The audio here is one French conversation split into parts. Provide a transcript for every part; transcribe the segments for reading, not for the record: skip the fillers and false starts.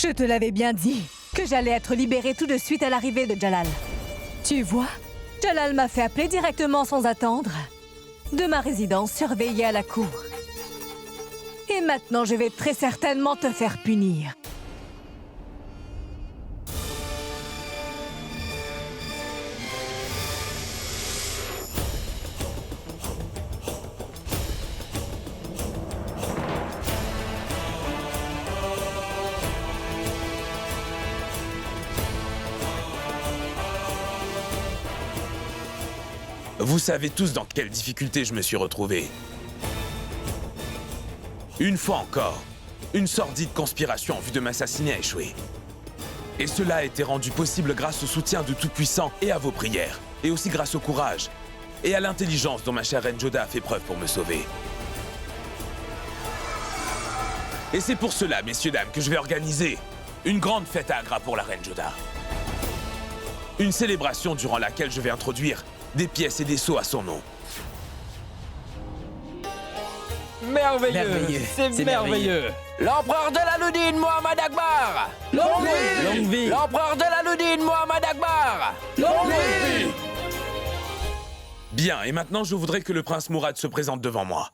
Je te l'avais bien dit, que j'allais être libérée tout de suite à l'arrivée de Jalal. Tu vois, Jalal m'a fait appeler directement sans attendre, de ma résidence surveillée à la cour. Et maintenant, je vais très certainement te faire punir. Vous savez tous dans quelle difficulté je me suis retrouvé. Une fois encore, une sordide conspiration en vue de m'assassiner a échoué. Et cela a été rendu possible grâce au soutien du Tout-Puissant et à vos prières, et aussi grâce au courage et à l'intelligence dont ma chère reine Joda a fait preuve pour me sauver. Et c'est pour cela, messieurs, dames, que je vais organiser une grande fête à Agra pour la reine Joda. Une célébration durant laquelle je vais introduire des pièces et des sceaux à son nom. Merveilleux. C'est merveilleux. L'empereur de la Loudine, Mohammad Akbar. Longue vie. L'empereur de la Loudine, Mohammad Akbar. Longue vie. Bien, et maintenant je voudrais que le prince Mourad se présente devant moi.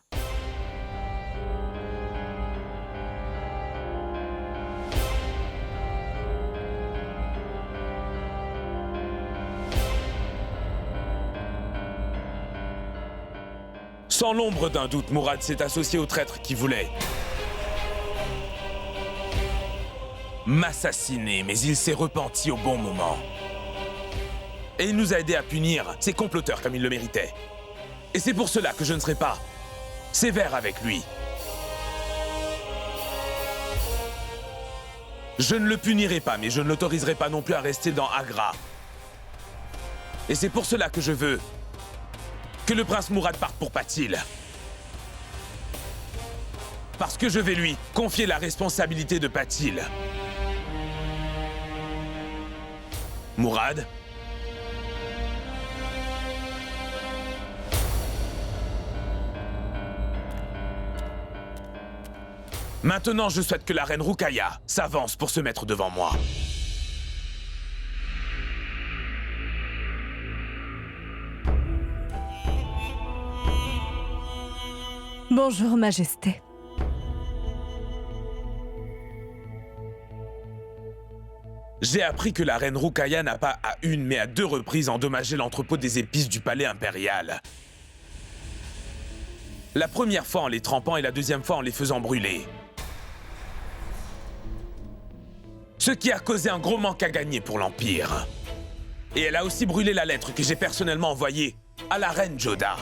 Sans l'ombre d'un doute, Mourad s'est associé au traître qui voulait m'assassiner, mais il s'est repenti au bon moment. Et il nous a aidés à punir ces comploteurs comme il le méritait. Et c'est pour cela que je ne serai pas sévère avec lui. Je ne le punirai pas, mais je ne l'autoriserai pas non plus à rester dans Agra. Et c'est pour cela que je veux que le prince Mourad parte pour Patil. Parce que je vais lui confier la responsabilité de Patil. Mourad ? Maintenant, je souhaite que la reine Ruqayya s'avance pour se mettre devant moi. Bonjour, Majesté. J'ai appris que la reine Ruqayya n'a pas à une, mais à 2 reprises endommagé l'entrepôt des épices du palais impérial. La première fois en les trempant et la deuxième fois en les faisant brûler. Ce qui a causé un gros manque à gagner pour l'Empire. Et elle a aussi brûlé la lettre que j'ai personnellement envoyée à la reine Joda.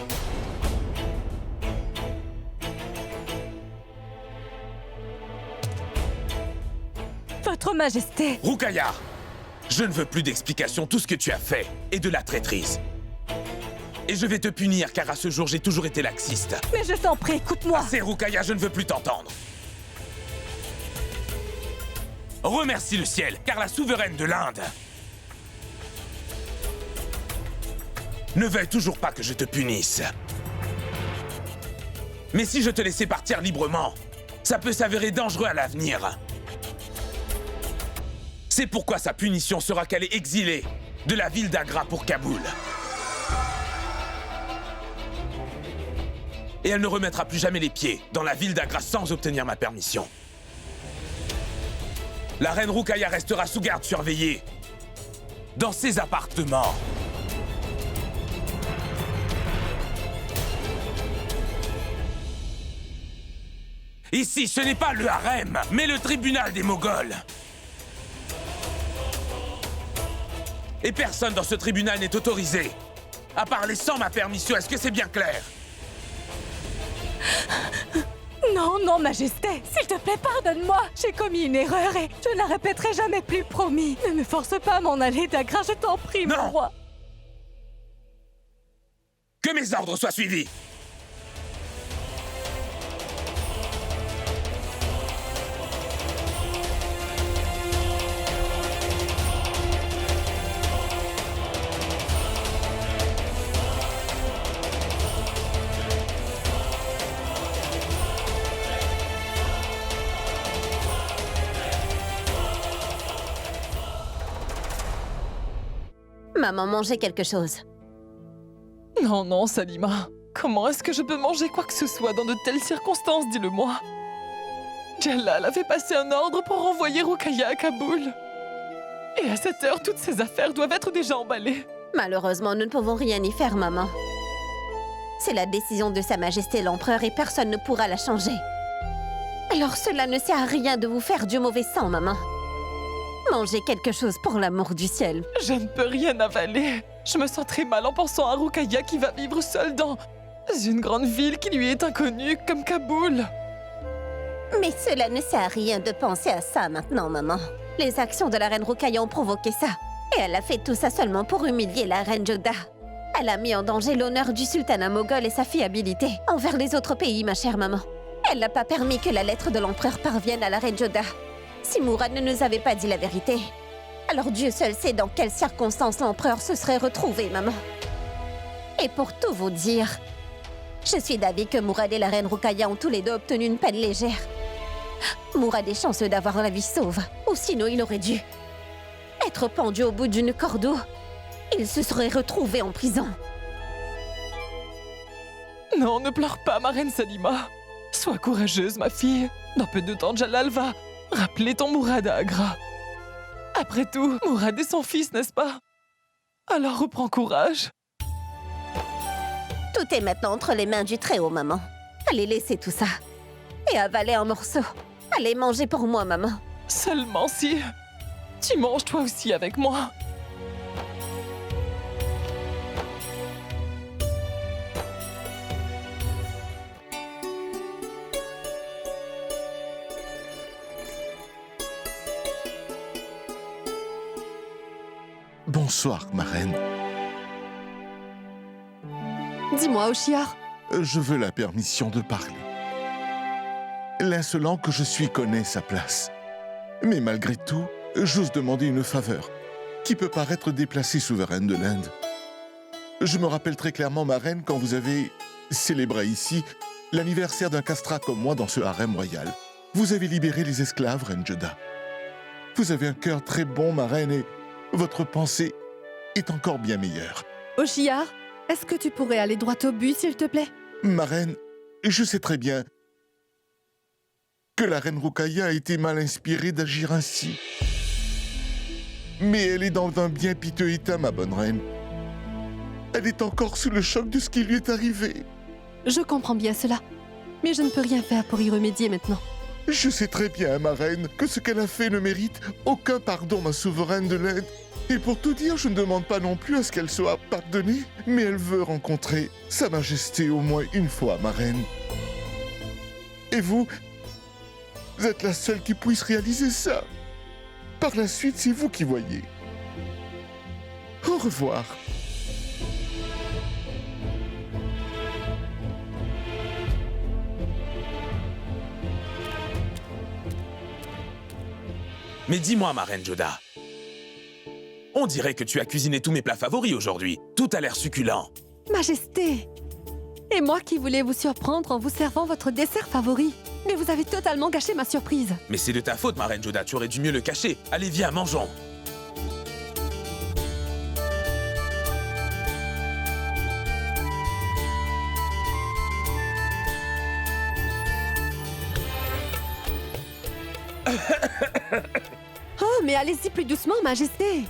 Votre Majesté. Ruqayya, je ne veux plus d'explications. Tout ce que tu as fait est de la traîtrise. Et je vais te punir car à ce jour, j'ai toujours été laxiste. Mais je t'en prie, écoute-moi. Assez, Ruqayya, je ne veux plus t'entendre. Remercie le ciel, car la souveraine de l'Inde ne veuille toujours pas que je te punisse. Mais si je te laissais partir librement, ça peut s'avérer dangereux à l'avenir. C'est pourquoi sa punition sera qu'elle est exilée de la ville d'Agra pour Kaboul. Et elle ne remettra plus jamais les pieds dans la ville d'Agra sans obtenir ma permission. La reine Ruqayya restera sous garde surveillée dans ses appartements. Ici, ce n'est pas le harem, mais le tribunal des Moghols. Et personne dans ce tribunal n'est autorisé à parler sans ma permission. Est-ce que c'est bien clair? Non, non, Majesté, s'il te plaît, pardonne-moi. J'ai commis une erreur et je ne la répéterai jamais plus, promis. Ne me force pas à m'en aller d'Agra, je t'en prie, mon roi. Que mes ordres soient suivis. Maman, mangez quelque chose. Non, non, Salima. Comment est-ce que je peux manger quoi que ce soit dans de telles circonstances, dis-le-moi? Jalal avait passé un ordre pour renvoyer Ruqayya à Kaboul. Et à cette heure, toutes ces affaires doivent être déjà emballées. Malheureusement, nous ne pouvons rien y faire, maman. C'est la décision de Sa Majesté l'Empereur et personne ne pourra la changer. Alors cela ne sert à rien de vous faire du mauvais sang, maman. Mangez quelque chose pour l'amour du ciel. Je ne peux rien avaler. Je me sens très mal en pensant à Ruqayya qui va vivre seule dans une grande ville qui lui est inconnue comme Kaboul. Mais cela ne sert à rien de penser à ça maintenant, maman. Les actions de la reine Ruqayya ont provoqué ça. Et elle a fait tout ça seulement pour humilier la reine Joda. Elle a mis en danger l'honneur du sultanat moghol et sa fiabilité envers les autres pays, ma chère maman. Elle n'a pas permis que la lettre de l'empereur parvienne à la reine Joda. Si Mourad ne nous avait pas dit la vérité, alors Dieu seul sait dans quelles circonstances l'empereur se serait retrouvé, maman. Et pour tout vous dire, je suis d'avis que Mourad et la reine Ruqayya ont tous les deux obtenu une peine légère. Mourad est chanceux d'avoir la vie sauve, ou sinon il aurait dû être pendu au bout d'une corde où il se serait retrouvé en prison. Non, ne pleure pas, ma reine Salima. Sois courageuse, ma fille. Dans peu de temps, Jalal va rappeler ton Mourad à Agra. Après tout, Mourad est son fils, n'est-ce pas? Alors reprends courage. Tout est maintenant entre les mains du Très-Haut, maman. Allez laisser tout ça. Et avaler un morceau. Allez manger pour moi, maman. Seulement si tu manges toi aussi avec moi. Bonsoir, ma reine. Dis-moi, Oshiar. Je veux la permission de parler. L'insolent que je suis connaît sa place. Mais malgré tout, j'ose demander une faveur qui peut paraître déplacée, souveraine de l'Inde. Je me rappelle très clairement, ma reine, quand vous avez célébré ici l'anniversaire d'un castrat comme moi dans ce harem royal. Vous avez libéré les esclaves, reine Joda. Vous avez un cœur très bon, ma reine, et votre pensée est encore bien meilleure. Oshiar, est-ce que tu pourrais aller droit au but, s'il te plaît? Ma reine, je sais très bien que la reine Ruqayya a été mal inspirée d'agir ainsi. Mais elle est dans un bien piteux état, ma bonne reine. Elle est encore sous le choc de ce qui lui est arrivé. Je comprends bien cela, mais je ne peux rien faire pour y remédier maintenant. Je sais très bien, ma reine, que ce qu'elle a fait ne mérite aucun pardon, ma souveraine de l'Inde. Et pour tout dire, je ne demande pas non plus à ce qu'elle soit pardonnée, mais elle veut rencontrer Sa Majesté au moins une fois, ma reine. Et vous êtes la seule qui puisse réaliser ça. Par la suite, c'est vous qui voyez. Au revoir. Mais dis-moi, ma reine Joda, on dirait que tu as cuisiné tous mes plats favoris aujourd'hui. Tout a l'air succulent. Majesté! Et moi qui voulais vous surprendre en vous servant votre dessert favori. Mais vous avez totalement gâché ma surprise. Mais c'est de ta faute, ma reine Joda. Tu aurais dû mieux le cacher. Allez, viens, mangeons. Oh, mais allez-y plus doucement, Majesté.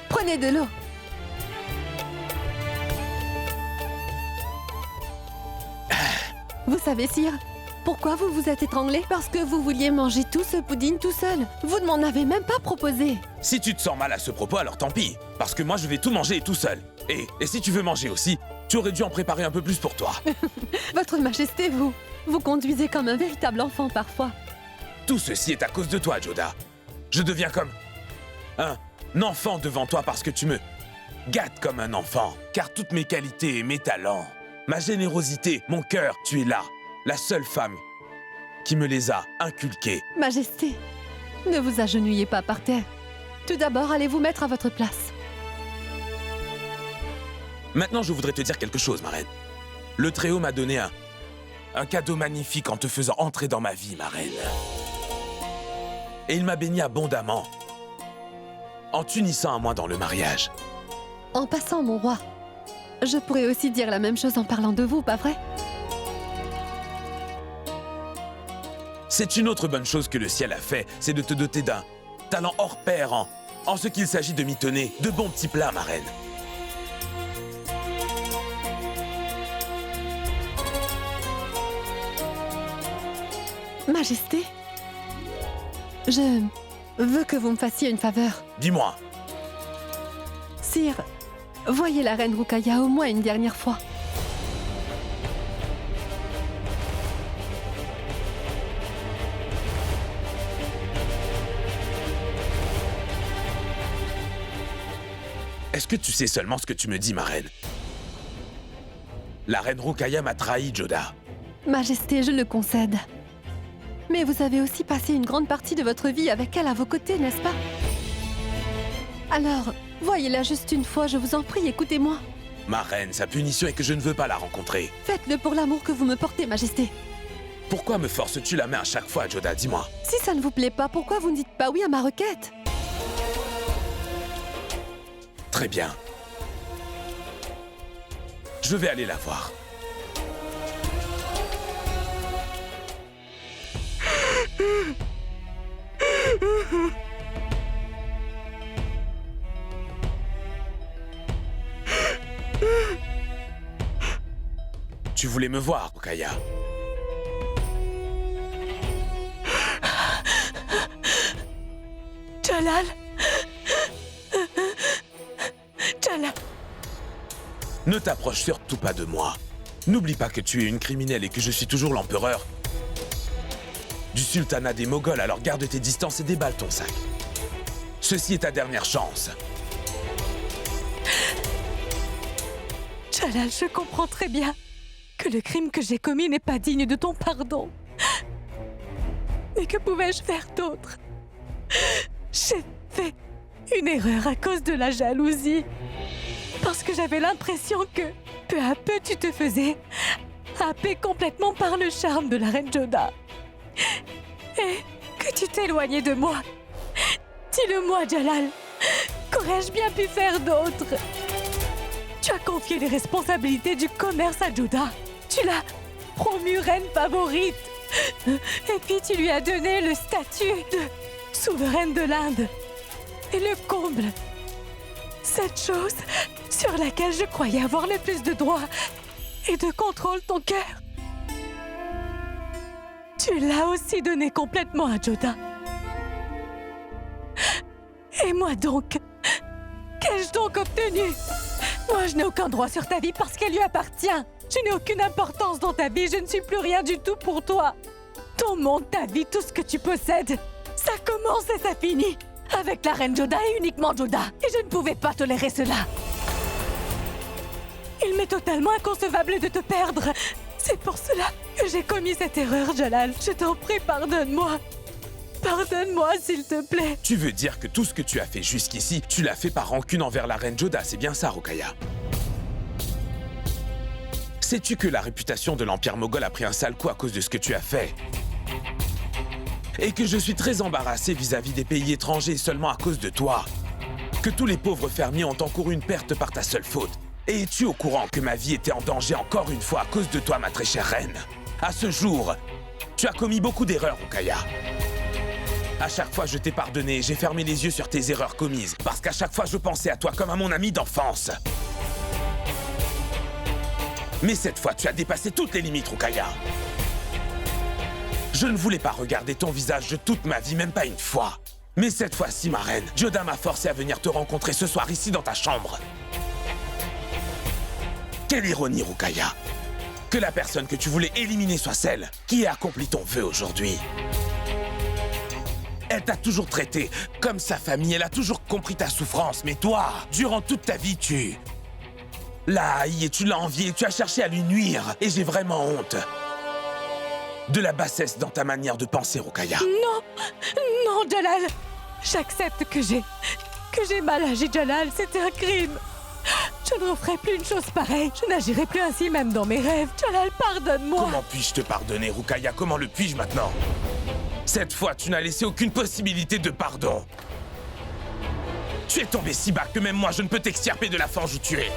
Prenez de l'eau. Vous savez, sire, pourquoi vous vous êtes étranglé? Parce que vous vouliez manger tout ce pudding tout seul. Vous ne m'en avez même pas proposé. Si tu te sens mal à ce propos, alors tant pis. Parce que moi, je vais tout manger tout seul. Et si tu veux manger aussi, tu aurais dû en préparer un peu plus pour toi. Votre Majesté, vous conduisez comme un véritable enfant parfois. Tout ceci est à cause de toi, Joda. Je deviens comme un enfant devant toi parce que tu me gâtes comme un enfant. Car toutes mes qualités et mes talents, ma générosité, mon cœur, tu es là, la seule femme qui me les a inculqués. Majesté, ne vous agenouillez pas par terre. Tout d'abord, allez vous mettre à votre place. Maintenant, je voudrais te dire quelque chose, ma reine. Le Très-Haut m'a donné un cadeau magnifique en te faisant entrer dans ma vie, ma reine. Et il m'a béni abondamment en t'unissant à moi dans le mariage. En passant, mon roi, je pourrais aussi dire la même chose en parlant de vous, pas vrai? C'est une autre bonne chose que le ciel a fait, c'est de te doter d'un talent hors pair en ce qu'il s'agit de mitonner de bons petits plats, ma reine. Majesté, je veux que vous me fassiez une faveur. Dis-moi, Sire, voyez la reine Rukaya au moins une dernière fois. est-ce que tu sais seulement ce que tu me dis, ma reine? La reine Rukaya m'a trahi, Joda. Majesté, je le concède. Mais vous avez aussi passé une grande partie de votre vie avec elle à vos côtés, n'est-ce pas? Alors, voyez-la juste une fois, je vous en prie, écoutez-moi. Ma reine, sa punition est que je ne veux pas la rencontrer. Faites-le pour l'amour que vous me portez, Majesté. Pourquoi me forces-tu la main à chaque fois, Joda? Dis-moi. Si ça ne vous plaît pas, pourquoi vous ne dites pas oui à ma requête? Très bien. Je vais aller la voir. Tu voulais me voir, Rukaya. Jalal. Jalal. Ne t'approche surtout pas de moi. N'oublie pas que tu es une criminelle et que je suis toujours l'empereur du sultanat des Moghols, alors garde tes distances et déballe ton sac. Ceci est ta dernière chance. Jalal, je comprends très bien que le crime que j'ai commis n'est pas digne de ton pardon. Mais que pouvais-je faire d'autre? J'ai fait une erreur à cause de la jalousie. Parce que j'avais l'impression que, peu à peu, tu te faisais happer complètement par le charme de la reine Joda. Et que tu t'éloignais de moi. Dis-le-moi, Jalal. Qu'aurais-je bien pu faire d'autre? Tu as confié les responsabilités du commerce à Joda. Tu l'as promue reine favorite. Et puis tu lui as donné le statut de souveraine de l'Inde. Et le comble, cette chose sur laquelle je croyais avoir le plus de droits et de contrôle, ton cœur, tu l'as aussi donné complètement à Joda. Et moi donc, qu'ai-je donc obtenu? Moi, je n'ai aucun droit sur ta vie parce qu'elle lui appartient. Je n'ai aucune importance dans ta vie, je ne suis plus rien du tout pour toi. Ton monde, ta vie, tout ce que tu possèdes, ça commence et ça finit avec la reine Joda et uniquement Joda. Et je ne pouvais pas tolérer cela. Il m'est totalement inconcevable de te perdre. C'est pour cela que j'ai commis cette erreur, Jalal. Je t'en prie, pardonne-moi. Pardonne-moi, s'il te plaît. Tu veux dire que tout ce que tu as fait jusqu'ici, tu l'as fait par rancune envers la reine Joda, c'est bien ça, Rukaya? Sais-tu que la réputation de l'Empire moghol a pris un sale coup à cause de ce que tu as fait? Et que je suis très embarrassé vis-à-vis des pays étrangers seulement à cause de toi? Que tous les pauvres fermiers ont encouru une perte par ta seule faute? Et es-tu au courant que ma vie était en danger encore une fois à cause de toi, ma très chère reine? À ce jour, tu as commis beaucoup d'erreurs, Rukaya. À chaque fois, je t'ai pardonné, j'ai fermé les yeux sur tes erreurs commises, parce qu'à chaque fois, je pensais à toi comme à mon ami d'enfance. Mais cette fois, tu as dépassé toutes les limites, Rukaya. Je ne voulais pas regarder ton visage de toute ma vie, même pas une fois. Mais cette fois-ci, ma reine, Joda m'a forcé à venir te rencontrer ce soir ici dans ta chambre. Quelle ironie, Rukaya, que la personne que tu voulais éliminer soit celle qui a accompli ton vœu aujourd'hui. Elle t'a toujours traité comme sa famille, elle a toujours compris ta souffrance, mais toi, durant toute ta vie, tu l'as haï et tu l'as envié, tu as cherché à lui nuire, et j'ai vraiment honte de la bassesse dans ta manière de penser, Rukaya. Non, non, Jalal. J'accepte que j'ai mal agi, Jalal, c'était un crime. Je ne referai plus une chose pareille. Je n'agirai plus ainsi même dans mes rêves. Jalal, pardonne-moi. Comment puis-je te pardonner, Rukaya? Comment le puis-je maintenant? Cette fois, tu n'as laissé aucune possibilité de pardon. Tu es tombé si bas que même moi je ne peux t'extirper de la forge où tu es.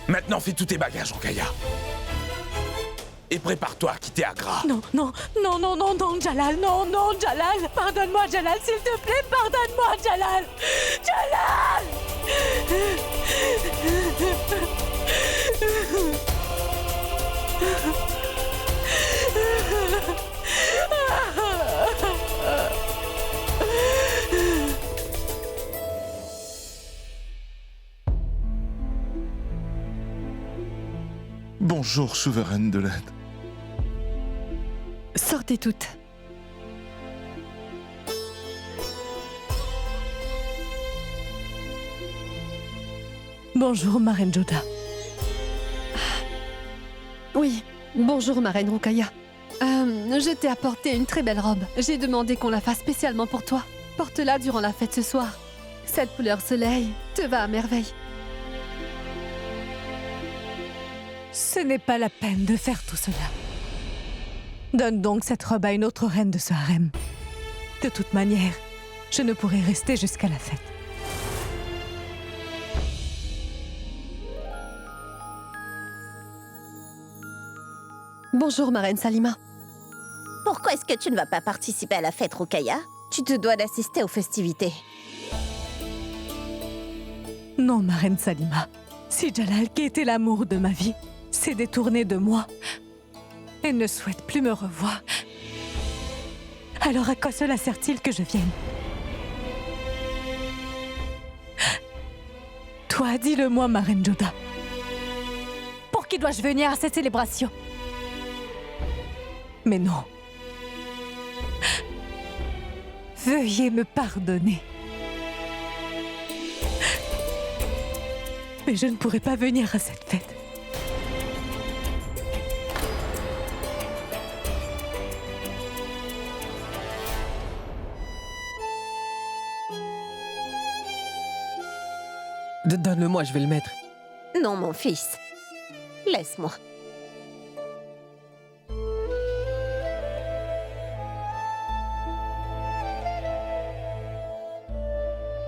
Maintenant fais tous tes bagages, Rokhaya. Et prépare-toi à quitter Agra. Non, non, non, non, non, non, Jalal, non, non, Jalal. Pardonne-moi, Jalal, s'il te plaît, pardonne-moi, Jalal. Jalal! Bonjour, souveraine de l'Inde. Sortez toutes. Bonjour, ma reine Joda. Oui, bonjour ma reine Rokhaya. Je t'ai apporté une très belle robe. J'ai demandé qu'on la fasse spécialement pour toi. Porte-la durant la fête ce soir. Cette couleur soleil te va à merveille. Ce n'est pas la peine de faire tout cela. Donne donc cette robe à une autre reine de ce harem. De toute manière, je ne pourrai rester jusqu'à la fête. Bonjour ma reine Salima. Pourquoi est-ce que tu ne vas pas participer à la fête, Rokhaya? Tu te dois d'assister aux festivités. Non, ma reine Salima. Si Jalal, qui était l'amour de ma vie, s'est détourné de moi et ne souhaite plus me revoir, alors à quoi cela sert-il que je vienne? Toi, dis-le-moi, ma reine Joda. Pour qui dois-je venir à cette célébration? Mais non. Veuillez me pardonner. Mais je ne pourrai pas venir à cette fête. Donne-le-moi, je vais le mettre. Non, mon fils. Laisse-moi.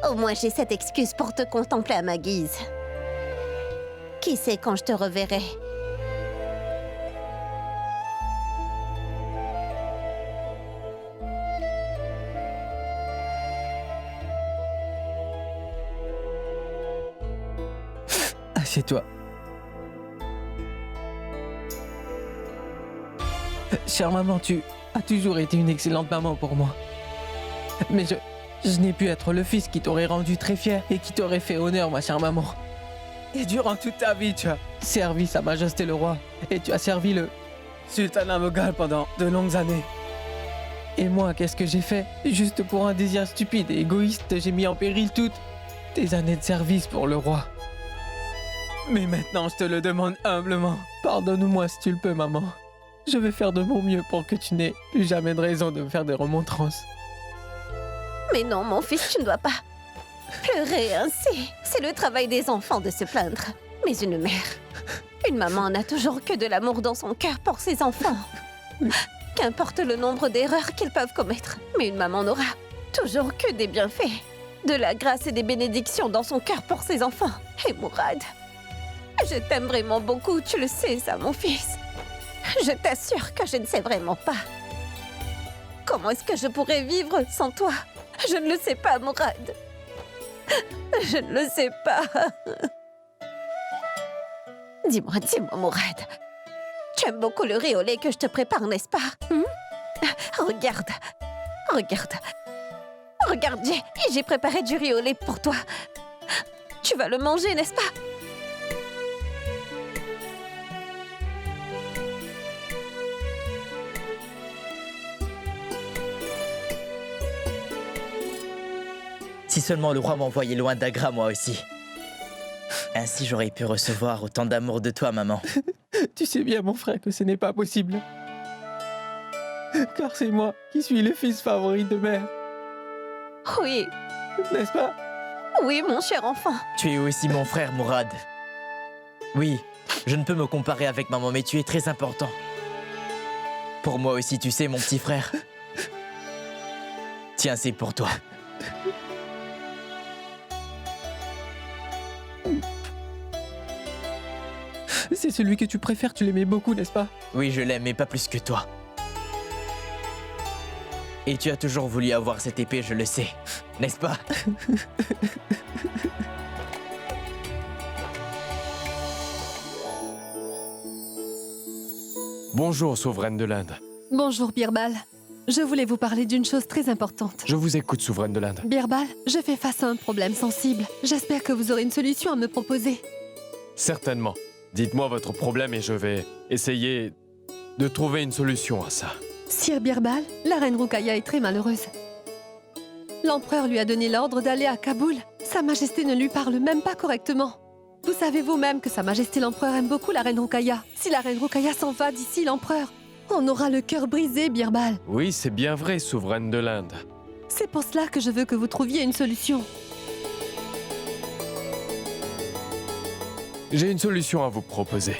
Au moins, j'ai cette excuse pour te contempler à ma guise. Qui sait quand je te reverrai? Assieds-toi. Chère maman, tu as toujours été une excellente maman pour moi. Mais je n'ai pu être le fils qui t'aurait rendu très fier et qui t'aurait fait honneur, ma chère maman. Et durant toute ta vie, tu as servi Sa Majesté le Roi et tu as servi le Sultanat Moghal pendant de longues années. Et moi, qu'est-ce que j'ai fait? Juste pour un désir stupide et égoïste, j'ai mis en péril toutes tes années de service pour le roi. Mais maintenant, je te le demande humblement. Pardonne-moi si tu le peux, maman. Je vais faire de mon mieux pour que tu n'aies plus jamais de raison de me faire des remontrances. Mais non, mon fils, tu ne dois pas pleurer ainsi. C'est le travail des enfants de se plaindre. Mais une mère, une maman n'a toujours que de l'amour dans son cœur pour ses enfants. Qu'importe le nombre d'erreurs qu'ils peuvent commettre, mais une maman n'aura toujours que des bienfaits, de la grâce et des bénédictions dans son cœur pour ses enfants. Et Mourad, je t'aime vraiment beaucoup, tu le sais ça, mon fils. Je t'assure que je ne sais vraiment pas. Comment est-ce que je pourrais vivre sans toi? Je ne le sais pas, Mourad. Je ne le sais pas. Dis-moi, Mourad. Tu aimes beaucoup le riz au lait que je te prépare, n'est-ce pas? Regarde. Regarde, j'ai préparé du riz au lait pour toi. Tu vas le manger, n'est-ce pas? Si seulement le roi m'envoyait loin d'Agra, moi aussi. Ainsi, j'aurais pu recevoir autant d'amour de toi, maman. Tu sais bien, mon frère, que ce n'est pas possible. Car c'est moi qui suis le fils favori de mère. Oui. N'est-ce pas? Oui, mon cher enfant. Tu es aussi mon frère, Mourad. Oui, je ne peux me comparer avec maman, mais tu es très important. Pour moi aussi, tu sais, mon petit frère. Tiens, c'est pour toi. C'est celui que tu préfères, tu l'aimais beaucoup, n'est-ce pas? Oui, je l'aime, mais pas plus que toi. Et tu as toujours voulu avoir cette épée, je le sais, n'est-ce pas? Bonjour, souveraine de l'Inde. Bonjour, Birbal. Je voulais vous parler d'une chose très importante. Je vous écoute, souveraine de l'Inde. Birbal, je fais face à un problème sensible. J'espère que vous aurez une solution à me proposer. Certainement. Dites-moi votre problème et je vais essayer de trouver une solution à ça. Sire Birbal, la reine Rukaya est très malheureuse. L'empereur lui a donné l'ordre d'aller à Kaboul. Sa Majesté ne lui parle même pas correctement. Vous savez vous-même que Sa Majesté l'empereur aime beaucoup la reine Rukaya. Si la reine Rukaya s'en va d'ici, l'empereur, on aura le cœur brisé, Birbal. Oui, c'est bien vrai, souveraine de l'Inde. C'est pour cela que je veux que vous trouviez une solution. J'ai une solution à vous proposer.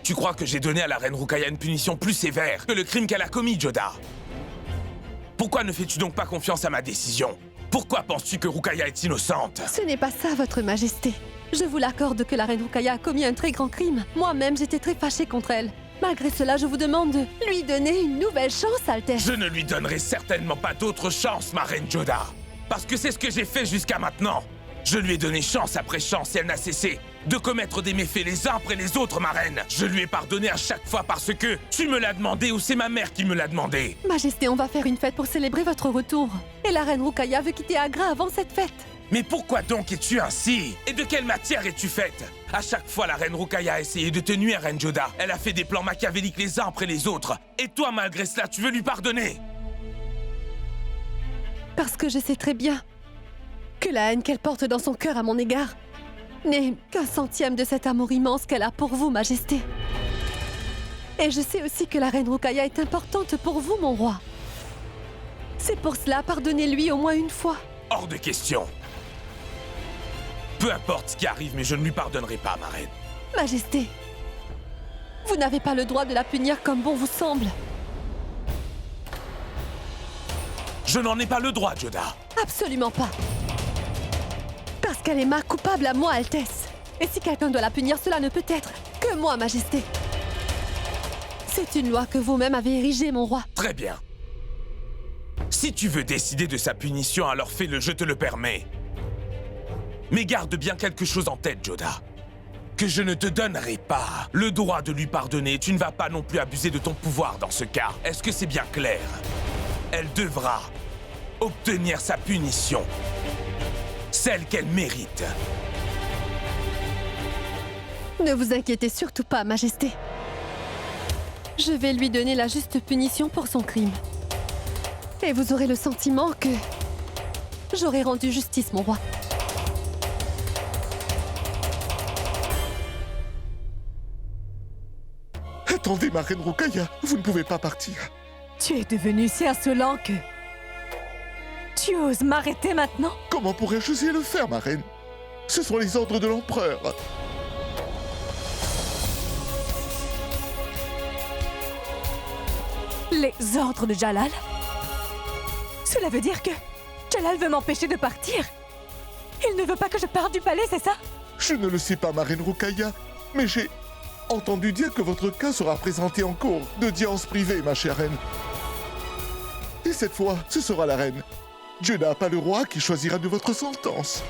Tu crois que j'ai donné à la reine Rukaya une punition plus sévère que le crime qu'elle a commis, Joda? Pourquoi ne fais-tu donc pas confiance à ma décision? Pourquoi penses-tu que Rukaya est innocente? Ce n'est pas ça, votre Majesté. Je vous l'accorde que la reine Rukaya a commis un très grand crime. Moi-même, j'étais très fâchée contre elle. Malgré cela, je vous demande de lui donner une nouvelle chance, Altesse. Je ne lui donnerai certainement pas d'autre chance, ma reine Joda. Parce que c'est ce que j'ai fait jusqu'à maintenant. Je lui ai donné chance après chance et elle n'a cessé de commettre des méfaits les uns après les autres, ma reine. Je lui ai pardonné à chaque fois parce que tu me l'as demandé ou c'est ma mère qui me l'a demandé. Majesté, on va faire une fête pour célébrer votre retour. Et la reine Rukaya veut quitter Agra avant cette fête. Mais pourquoi donc es-tu ainsi? Et de quelle matière es-tu faite? À chaque fois, la reine Rukaya a essayé de te nuire, reine Joda. Elle a fait des plans machiavéliques les uns après les autres. Et toi, malgré cela, tu veux lui pardonner? Parce que je sais très bien que la haine qu'elle porte dans son cœur à mon égard n'est qu'un centième de cet amour immense qu'elle a pour vous, Majesté. Et je sais aussi que la reine Rukaya est importante pour vous, mon roi. C'est pour cela, pardonnez-lui au moins une fois. Hors de question. Peu importe ce qui arrive, mais je ne lui pardonnerai pas, ma reine. Majesté, vous n'avez pas le droit de la punir comme bon vous semble. Je n'en ai pas le droit, Joda. Absolument pas. Parce qu'elle est ma coupable à moi, Altesse. Et si quelqu'un doit la punir, cela ne peut être que moi, Majesté. C'est une loi que vous-même avez érigée, mon roi. Très bien. Si tu veux décider de sa punition, alors fais-le, je te le permets. Mais garde bien quelque chose en tête, Joda. Que je ne te donnerai pas le droit de lui pardonner. Tu ne vas pas non plus abuser de ton pouvoir dans ce cas. Est-ce que c'est bien clair? Elle devra obtenir sa punition. Celle qu'elle mérite. Ne vous inquiétez surtout pas, Majesté. Je vais lui donner la juste punition pour son crime. Et vous aurez le sentiment que j'aurai rendu justice, mon roi. Attendez, ma reine Rukaya, vous ne pouvez pas partir. Tu es devenu si insolent que... Tu oses m'arrêter maintenant? Comment pourrais-je oser le faire, ma reine? Ce sont les ordres de l'empereur. Les ordres de Jalal? Cela veut dire que Jalal veut m'empêcher de partir? Il ne veut pas que je parte du palais, c'est ça? Je ne le sais pas, ma reine Rukaya, mais j'ai entendu dire que votre cas sera présenté en cours d'audience privée, ma chère reine. Et cette fois, ce sera la reine Joda, pas le roi, qui choisira de votre sentence.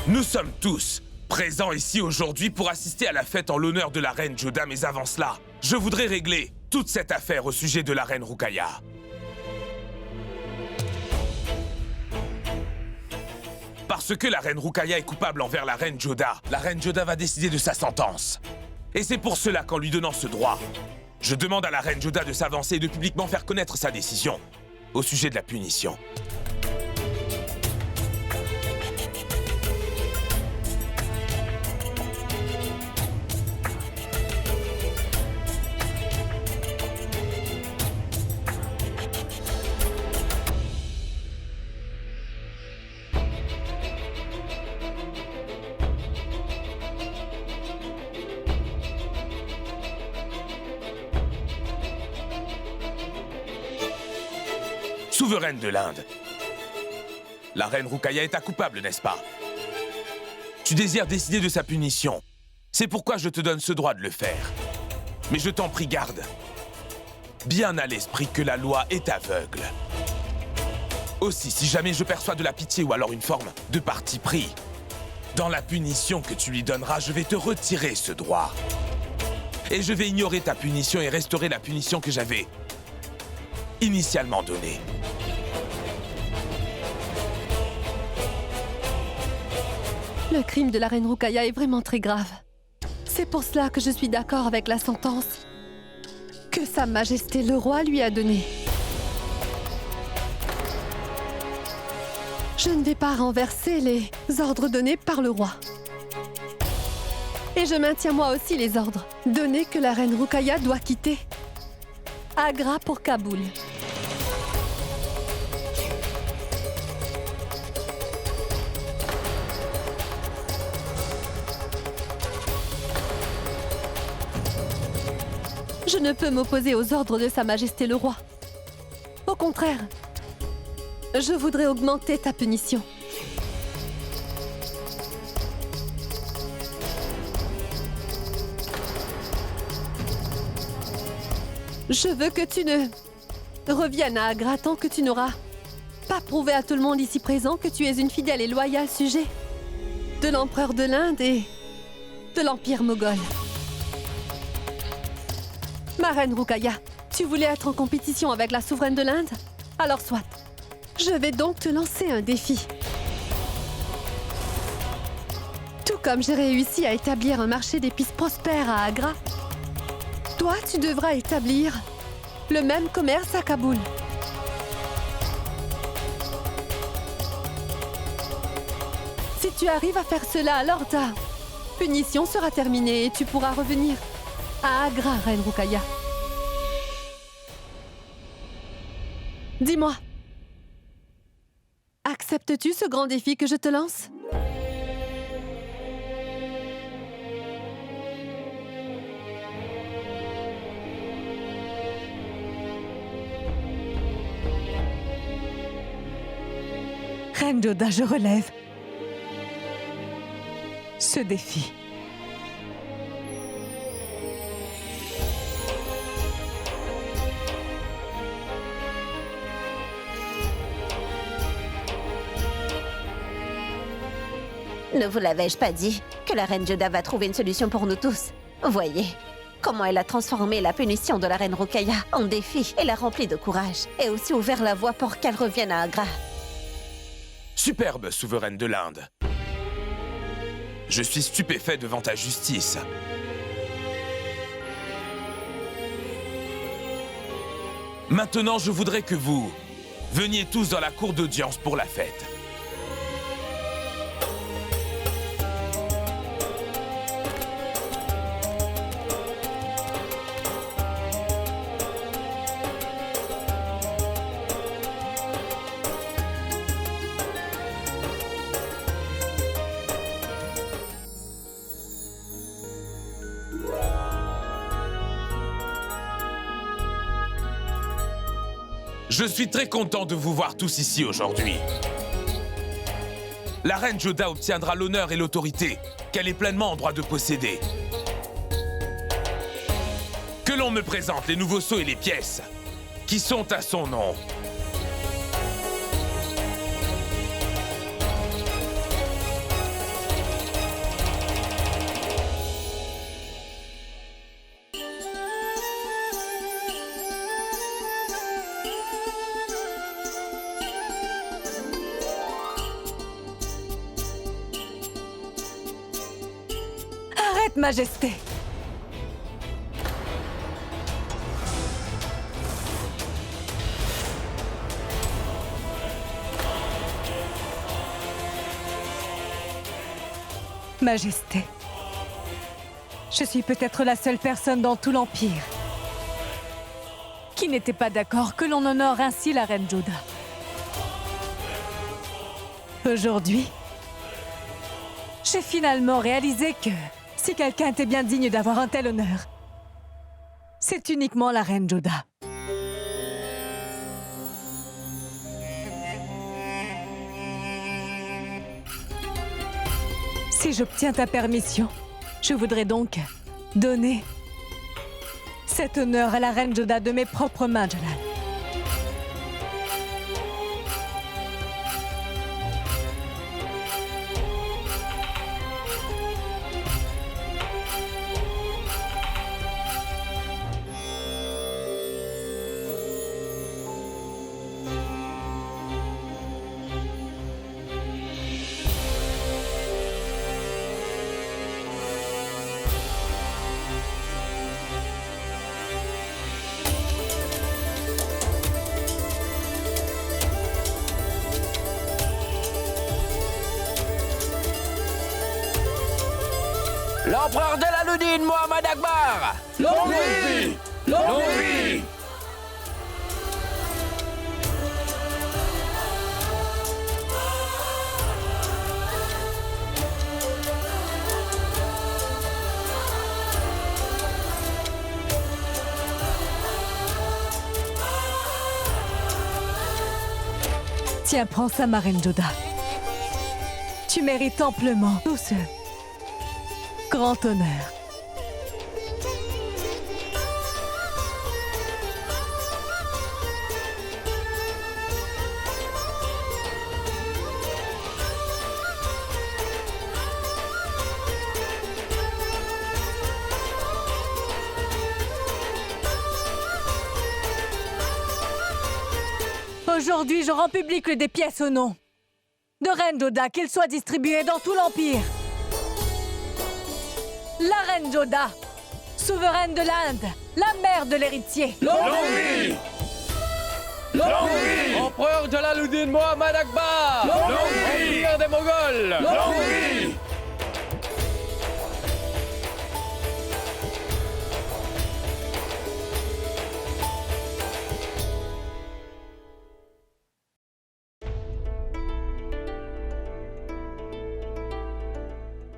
Nous sommes tous présents ici aujourd'hui pour assister à la fête en l'honneur de la reine Joda, mais avant cela, je voudrais régler toute cette affaire au sujet de la reine Rukaya. Parce que la reine Rukaya est coupable envers la reine Joda, la reine Joda va décider de sa sentence. Et c'est pour cela qu'en lui donnant ce droit, je demande à la reine Joda de s'avancer et de publiquement faire connaître sa décision au sujet de la punition. Souveraine de l'Inde, La reine Rukaya est ta coupable, n'est-ce pas? Tu désires décider de sa punition. C'est pourquoi je te donne ce droit de le faire. Mais je t'en prie, garde. Bien à l'esprit que la loi est aveugle. Aussi, si jamais je perçois de la pitié ou alors une forme de parti pris, dans la punition que tu lui donneras, je vais te retirer ce droit. Et je vais ignorer ta punition et restaurer la punition que j'avais initialement donnée. Le crime de la reine Rukaya est vraiment très grave. C'est pour cela que je suis d'accord avec la sentence que Sa Majesté le Roi lui a donnée. Je ne vais pas renverser les ordres donnés par le roi. Et je maintiens moi aussi les ordres donnés que la reine Rukaya doit quitter Agra pour Kaboul. Je ne peux m'opposer aux ordres de Sa Majesté le Roi. Au contraire, je voudrais augmenter ta punition. Je veux que tu ne reviennes à Agra tant que tu n'auras pas prouvé à tout le monde ici présent que tu es une fidèle et loyale sujet de l'empereur de l'Inde et de l'Empire moghol. Ma reine Rukaya, tu voulais être en compétition avec la souveraine de l'Inde? Alors soit. Je vais donc te lancer un défi. Tout comme j'ai réussi à établir un marché d'épices prospère à Agra, toi, tu devras établir le même commerce à Kaboul. Si tu arrives à faire cela, alors ta punition sera terminée et tu pourras revenir à Agra, reine Rukaya. Dis-moi, acceptes-tu ce grand défi que je te lance? Reine Joda, je relève ce défi. Ne vous l'avais-je pas dit que la reine Joda va trouver une solution pour nous tous? Voyez comment elle a transformé la punition de la reine Rukaya en défi et l'a remplie de courage, et aussi ouvert la voie pour qu'elle revienne à Agra. Superbe, souveraine de l'Inde. Je suis stupéfait devant ta justice. Maintenant, je voudrais que vous veniez tous dans la cour d'audience pour la fête. Je suis très content de vous voir tous ici aujourd'hui. La reine Joda obtiendra l'honneur et l'autorité qu'elle est pleinement en droit de posséder. Que l'on me présente les nouveaux sceaux et les pièces qui sont à son nom. Arrête, Majesté! Majesté, je suis peut-être la seule personne dans tout l'Empire qui n'était pas d'accord que l'on honore ainsi la reine Joda. Aujourd'hui, j'ai finalement réalisé que si quelqu'un était bien digne d'avoir un tel honneur, c'est uniquement la reine Joda. Si j'obtiens ta permission, je voudrais donc donner cet honneur à la reine Joda de mes propres mains, Jalal. L'empereur de la Loudine, Mohammad Akbar! Longue vie! Longue vie! Tiens, prends ça, ma reine Joda. Tu mérites amplement tout ce grand honneur. Aujourd'hui, je rends public des pièces au nom de Reine Joda, qu'elles soient distribuées dans tout l'Empire. La reine Joda, souveraine de l'Inde, la mère de l'héritier. Longue vie! Longue vie! Empereur Jalaluddin Mohammad Akbar! Longue vie! Empire des Moghols! Longue vie!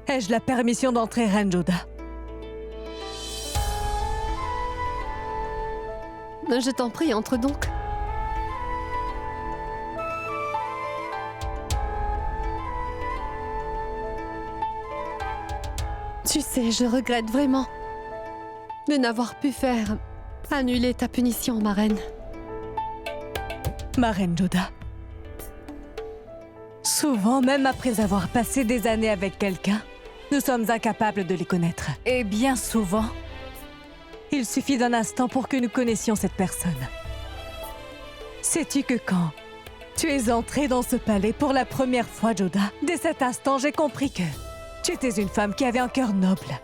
Ai-je la permission d'entrer, Reine Joda? Je t'en prie, entre donc. Tu sais, je regrette vraiment de n'avoir pu faire annuler ta punition, ma reine. Ma reine Joda. Souvent, même après avoir passé des années avec quelqu'un, nous sommes incapables de les connaître. Et bien souvent, il suffit d'un instant pour que nous connaissions cette personne. Sais-tu que quand tu es entrée dans ce palais pour la première fois, Joda, dès cet instant, j'ai compris que tu étais une femme qui avait un cœur noble.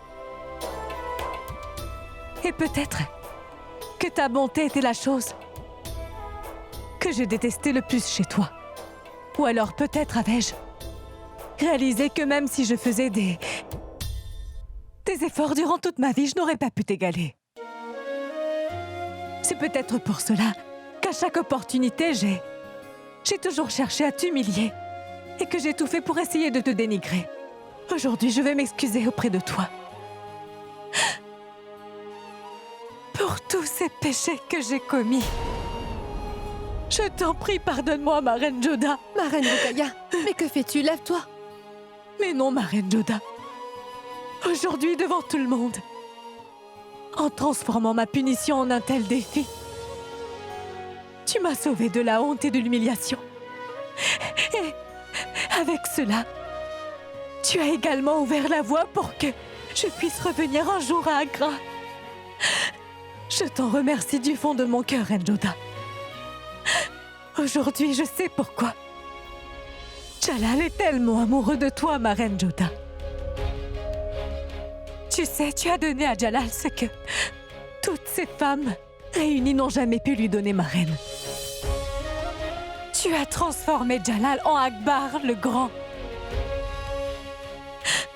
Et peut-être que ta bonté était la chose que je détestais le plus chez toi. Ou alors peut-être avais-je réalisé que même si je faisais des efforts durant toute ma vie, je n'aurais pas pu t'égaler. C'est peut-être pour cela qu'à chaque opportunité, j'ai toujours cherché à t'humilier et que j'ai tout fait pour essayer de te dénigrer. Aujourd'hui, je vais m'excuser auprès de toi pour tous ces péchés que j'ai commis. Je t'en prie, pardonne-moi, ma reine Joda. Ma reine Rukaya, mais que fais-tu? Lève-toi. Mais non, ma reine Joda. Aujourd'hui, devant tout le monde, en transformant ma punition en un tel défi, tu m'as sauvée de la honte et de l'humiliation. Et avec cela, tu as également ouvert la voie pour que je puisse revenir un jour à Agra. Je t'en remercie du fond de mon cœur, reine Joda. Aujourd'hui, je sais pourquoi Jalal est tellement amoureux de toi, ma reine Joda. Tu sais, tu as donné à Jalal ce que toutes ces femmes réunies n'ont jamais pu lui donner, ma reine. Tu as transformé Jalal en Akbar le Grand.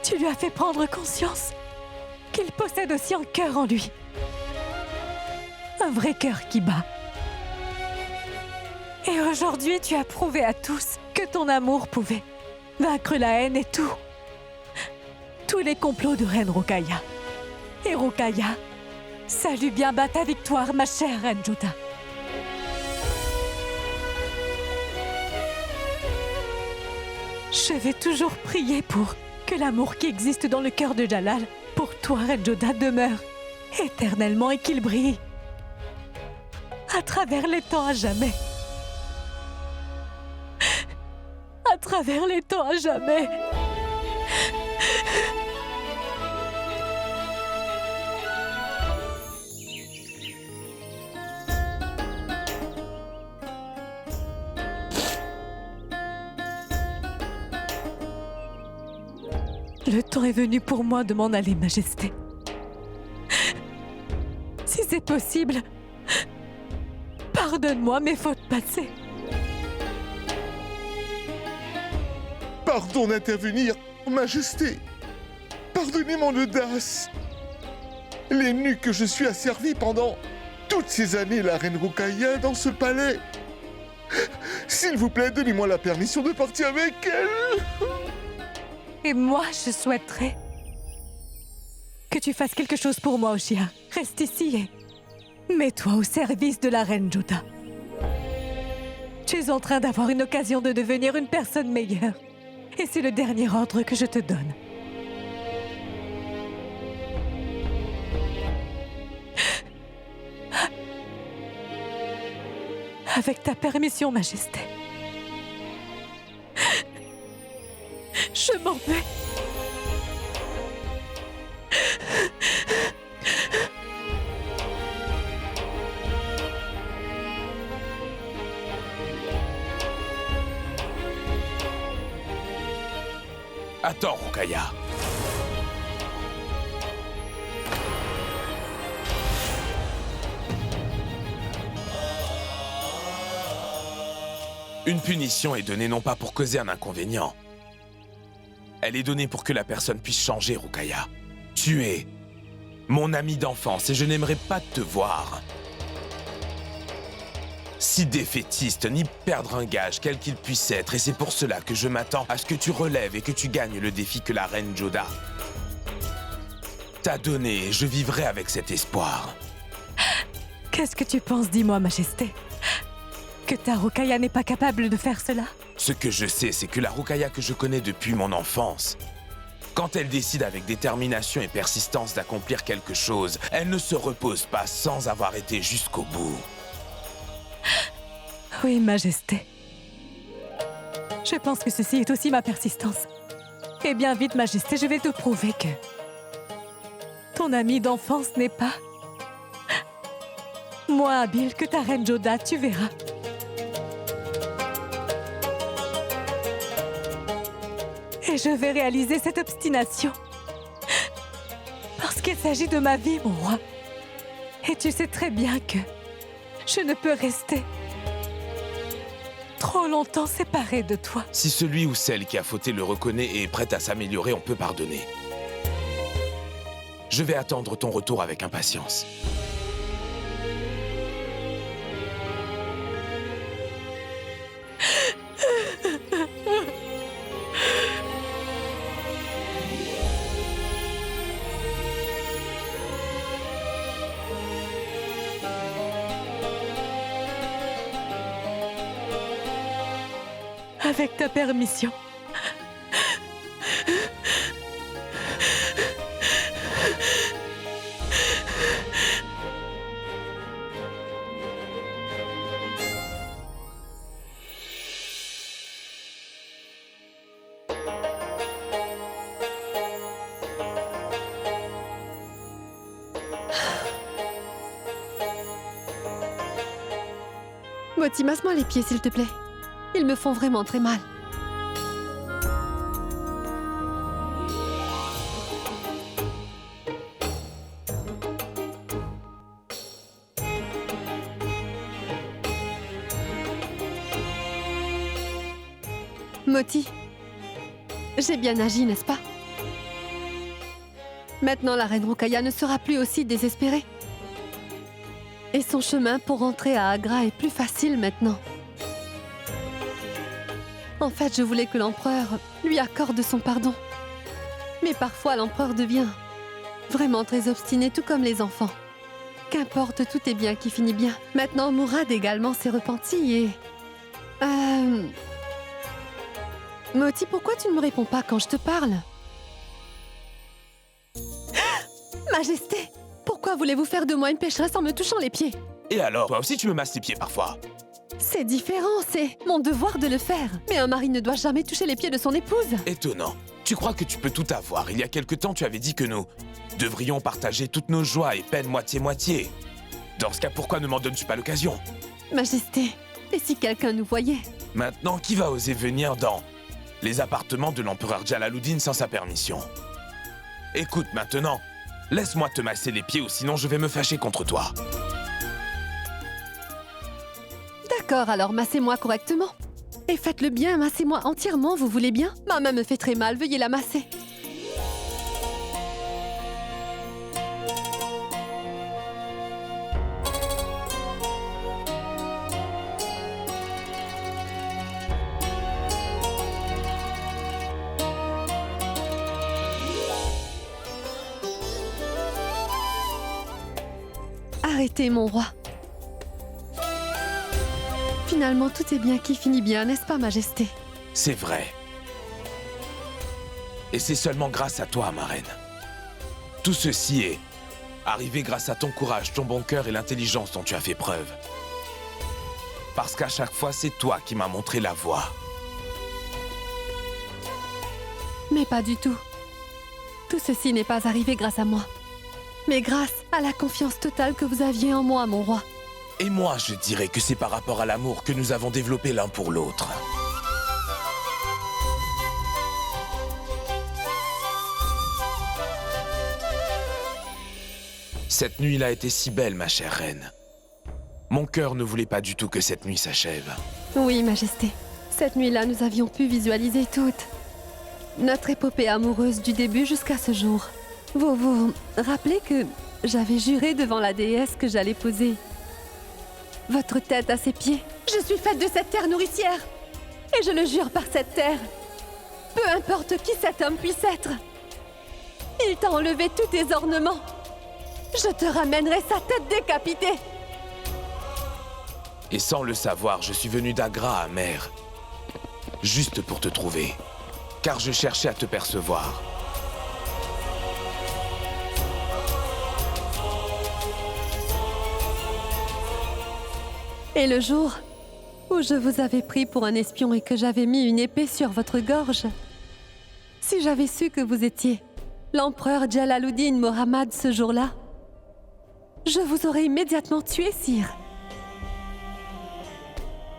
Tu lui as fait prendre conscience qu'il possède aussi un cœur en lui. Un vrai cœur qui bat. Et aujourd'hui, tu as prouvé à tous que ton amour pouvait vaincre la haine et tous les complots de Reine Rukaya. Et Rukaya, salue bien bas ta victoire, ma chère Reine Joda. Je vais toujours prier pour que l'amour qui existe dans le cœur de Jalal pour toi, Reine Joda, demeure éternellement et qu'il brille à travers les temps à jamais. À travers les temps à jamais. Le temps est venu pour moi de m'en aller, Majesté. Si c'est possible, pardonne-moi mes fautes passées. Pardon d'intervenir, Majesté. Pardonnez mon audace. Les nuits que je suis asservi pendant toutes ces années, la reine Roukaya, dans ce palais. S'il vous plaît, donnez-moi la permission de partir avec elle. Et moi, je souhaiterais que tu fasses quelque chose pour moi, Oshia. Reste ici et mets-toi au service de la reine Joda. Tu es en train d'avoir une occasion de devenir une personne meilleure. Et c'est le dernier ordre que je te donne. Avec ta permission, Majesté. Je m'en vais. Attends, Roukaya. Une punition est donnée non pas pour causer un inconvénient. Elle est donnée pour que la personne puisse changer, Roukaya. Tu es mon ami d'enfance et je n'aimerais pas te voir si défaitiste ni perdre un gage, quel qu'il puisse être. Et c'est pour cela que je m'attends à ce que tu relèves et que tu gagnes le défi que la reine Joda t'a donné. Et je vivrai avec cet espoir. Qu'est-ce que tu penses, dis-moi, Majesté? Que ta Roukaya n'est pas capable de faire cela? Ce que je sais, c'est que la Roukaya que je connais depuis mon enfance, quand elle décide avec détermination et persistance d'accomplir quelque chose, elle ne se repose pas sans avoir été jusqu'au bout. Oui, Majesté. Je pense que ceci est aussi ma persistance. Et bien vite, Majesté, je vais te prouver que ton ami d'enfance n'est pas moins habile que ta reine Joda, tu verras. Et je vais réaliser cette obstination. Parce qu'il s'agit de ma vie, mon roi. Et tu sais très bien que je ne peux rester trop longtemps séparée de toi. Si celui ou celle qui a fauté le reconnaît et est prête à s'améliorer, on peut pardonner. Je vais attendre ton retour avec impatience. Avec ta permission. Moti, masse-moi les pieds, s'il te plaît. Ils me font vraiment très mal. Moti, j'ai bien agi, n'est-ce pas? Maintenant, la reine Roukaya ne sera plus aussi désespérée. Et son chemin pour rentrer à Agra est plus facile maintenant. En fait, je voulais que l'empereur lui accorde son pardon. Mais parfois, l'empereur devient vraiment très obstiné, tout comme les enfants. Qu'importe, tout est bien qui finit bien. Maintenant, Mourad également s'est repenti et... Moti, pourquoi tu ne me réponds pas quand je te parle? Majesté, pourquoi voulez-vous faire de moi une pécheresse en me touchant les pieds? Et alors, toi aussi tu me masses les pieds parfois. C'est différent, c'est mon devoir de le faire. Mais un mari ne doit jamais toucher les pieds de son épouse. Étonnant. Tu crois que tu peux tout avoir. Il y a quelque temps, tu avais dit que nous devrions partager toutes nos joies et peines moitié-moitié. Dans ce cas, pourquoi ne m'en donnes-tu pas l'occasion? Majesté, et si quelqu'un nous voyait? Maintenant, qui va oser venir dans les appartements de l'empereur Jalaluddin sans sa permission? Écoute, maintenant, laisse-moi te masser les pieds ou sinon je vais me fâcher contre toi. D'accord, alors massez-moi correctement. Et faites-le bien, massez-moi entièrement, vous voulez bien? Ma main me fait très mal, veuillez la masser. Arrêtez, mon roi. Finalement, tout est bien qui finit bien, n'est-ce pas, Majesté? C'est vrai. Et c'est seulement grâce à toi, ma reine. Tout ceci est arrivé grâce à ton courage, ton bon cœur et l'intelligence dont tu as fait preuve. Parce qu'à chaque fois, c'est toi qui m'as montré la voie. Mais pas du tout. Tout ceci n'est pas arrivé grâce à moi, mais grâce à la confiance totale que vous aviez en moi, mon roi. Et moi, je dirais que c'est par rapport à l'amour que nous avons développé l'un pour l'autre. Cette nuit-là était si belle, ma chère reine. Mon cœur ne voulait pas du tout que cette nuit s'achève. Oui, Majesté. Cette nuit-là, nous avions pu visualiser toute notre épopée amoureuse du début jusqu'à ce jour. Vous vous rappelez que j'avais juré devant la déesse que j'allais poser votre tête à ses pieds? Je suis faite de cette terre nourricière. Et je le jure par cette terre. Peu importe qui cet homme puisse être. Il t'a enlevé tous tes ornements. Je te ramènerai sa tête décapitée. Et sans le savoir, je suis venu d'Agra à Mer, juste pour te trouver, car je cherchais à te percevoir. Et le jour où je vous avais pris pour un espion et que j'avais mis une épée sur votre gorge, si j'avais su que vous étiez l'empereur Jalaluddin Mohammad ce jour-là, je vous aurais immédiatement tué, sire.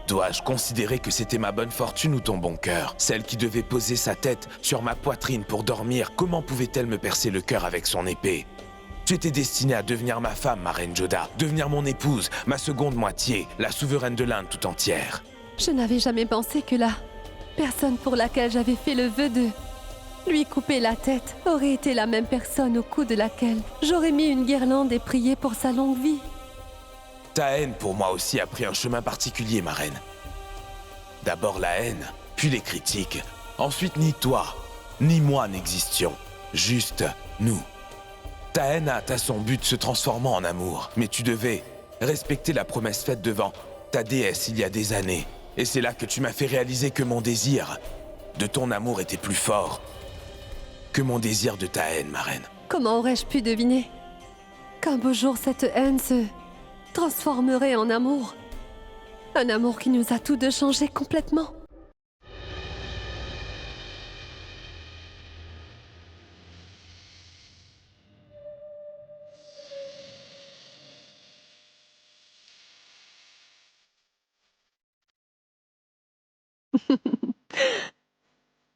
Dois-je considérer que c'était ma bonne fortune ou ton bon cœur? Celle qui devait poser sa tête sur ma poitrine pour dormir, comment pouvait-elle me percer le cœur avec son épée? Tu étais destinée à devenir ma femme, ma reine Jodha, devenir mon épouse, ma seconde moitié, la souveraine de l'Inde tout entière. Je n'avais jamais pensé que la personne pour laquelle j'avais fait le vœu de lui couper la tête aurait été la même personne au cou de laquelle j'aurais mis une guirlande et prié pour sa longue vie. Ta haine pour moi aussi a pris un chemin particulier, ma reine. D'abord la haine, puis les critiques. Ensuite, ni toi, ni moi n'existions. Juste nous. Ta haine a atteint son but se transformant en amour. Mais tu devais respecter la promesse faite devant ta déesse il y a des années. Et c'est là que tu m'as fait réaliser que mon désir de ton amour était plus fort que mon désir de ta haine, ma reine. Comment aurais-je pu deviner qu'un beau jour cette haine se transformerait en amour? Un amour qui nous a tous deux changés complètement.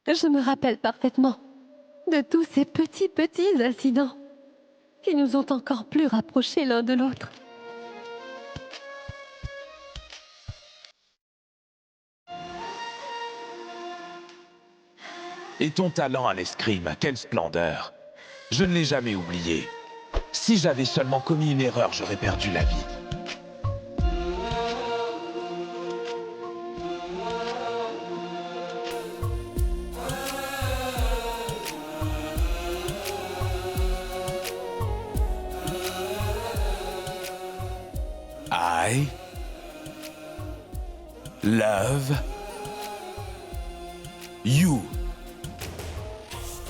Je me rappelle parfaitement de tous ces petits incidents qui nous ont encore plus rapprochés l'un de l'autre. Et ton talent à l'escrime, quelle splendeur! Je ne l'ai jamais oublié. Si j'avais seulement commis une erreur, j'aurais perdu la vie. I love you.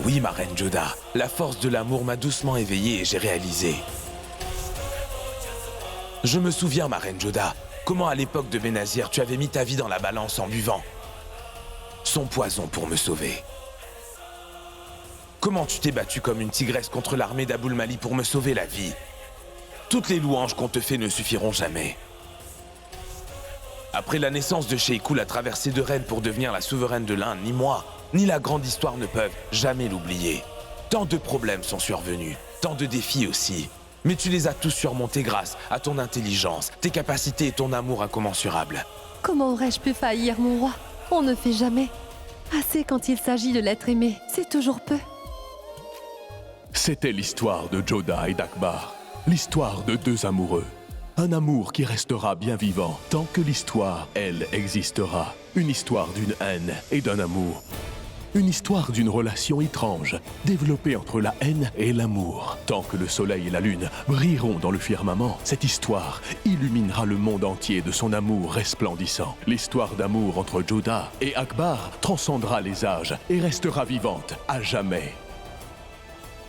Oui. Oui, ma reine Joda, la force de l'amour m'a doucement éveillé et j'ai réalisé. Je me souviens, ma reine Joda, comment à l'époque de Benazir, tu avais mis ta vie dans la balance en buvant son poison pour me sauver. Comment tu t'es battue comme une tigresse contre l'armée d'Aboul Mali pour me sauver la vie. Toutes les louanges qu'on te fait ne suffiront jamais. Après la naissance de Sheikh, la traversée de Rennes pour devenir la souveraine de l'Inde, ni moi, ni la grande histoire ne peuvent jamais l'oublier. Tant de problèmes sont survenus, tant de défis aussi. Mais tu les as tous surmontés grâce à ton intelligence, tes capacités et ton amour incommensurables. Comment aurais-je pu faillir, mon roi? On ne fait jamais. Assez quand il s'agit de l'être aimé, c'est toujours peu. C'était l'histoire de Joda et d'Akbar. L'histoire de deux amoureux. Un amour qui restera bien vivant tant que l'histoire, elle, existera. Une histoire d'une haine et d'un amour. Une histoire d'une relation étrange, développée entre la haine et l'amour. Tant que le soleil et la lune brilleront dans le firmament, cette histoire illuminera le monde entier de son amour resplendissant. L'histoire d'amour entre Joda et Akbar transcendra les âges et restera vivante à jamais.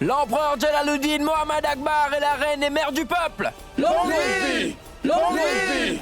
L'empereur Jalaluddin Mohammed Akbar est la reine et mère du peuple. Longue vie! Longue vie!